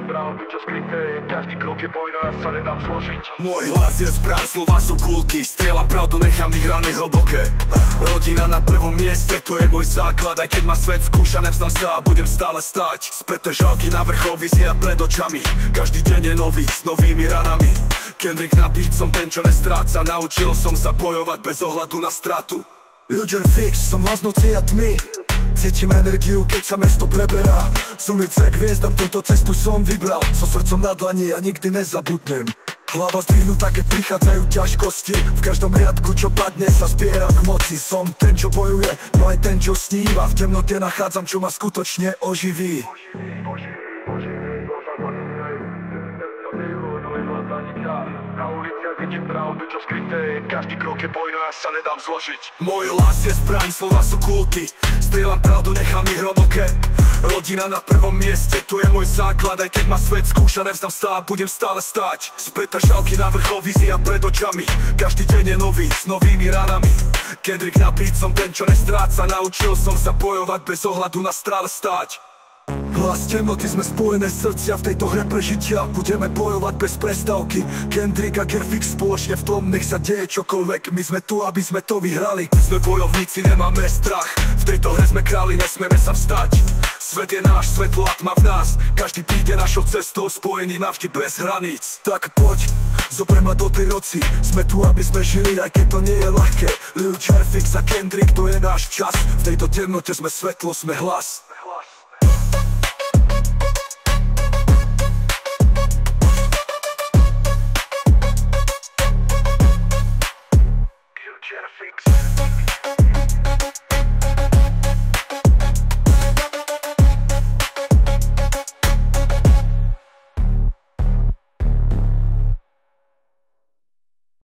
pravdy, čo skryté je. Každý krok je vojna, ja sa nedám zložiť. Môj hlas je zbraň, slova sú kulky. Strieľam pravdu, nechám ich rany hlboké. Rodina na prvom mieste, to je môj základ. Aj keď ma svet skúša, nevzdám sa a budem stále stáť. Späté žalky na vrchol, vízia pred očami. Každý deň je nový, s novými ranami. Kendrick na beat, som ten, čo nestráca. Naučil som sa bojovať bez ohľadu na stratu. Ľudia fix, som hlas noci a tmy. Cítim energiu, keď sa mesto preberá. Z ulice k hviezdam, túto cestu som vybral. So srdcom na dlani a nikdy nezabudnem. Hlava zdvihnutá, keď prichádzajú ťažkosti. V každom riadku, čo padne, sa zbiera k moci. Som ten, čo bojuje, no aj ten, čo sníva. V temnote nachádzam, čo ma skutočne oživí. Na uliciach vidím pravdu, čo skryté je. Každý krok je vojna, ja sa nedám zložiť. Môj hlas je zbraň, slova sú kulky. Strieľam pravdu, nechám ich hlboké. Rodina na prvom mieste, tu je môj základ. Aj keď ma svet skúša, nevzdám sa a budem stále stáť. Späté žalky na vrchol, vízia pred očami. Každý deň je nový, s novými ranami. Kendrick na beat, som ten, čo nestráca. Naučil som sa bojovať bez ohľadu na stále stáť. Hlas temnoty, sme spojené srdcia v tejto hre prežitia. Budeme bojovať bez prestávky. Kendrick a Kerfix spoločne v tom, nech sa deje čokoľvek. My sme tu, aby sme to vyhrali. Sme bojovníci, nemáme strach. V tejto hre sme králi, nesmieme sa vstať. Svet je náš, svetlo a tma v nás. Každý príde našou cestou, spojený navždy bez hraníc. Tak poď, zober ma do tej noci. Sme tu, aby sme žili, aj keď to nie je ľahké. Lil Kerfix a Kendrick, to je náš čas. V tejto temnote sme svetlo, sme hlas.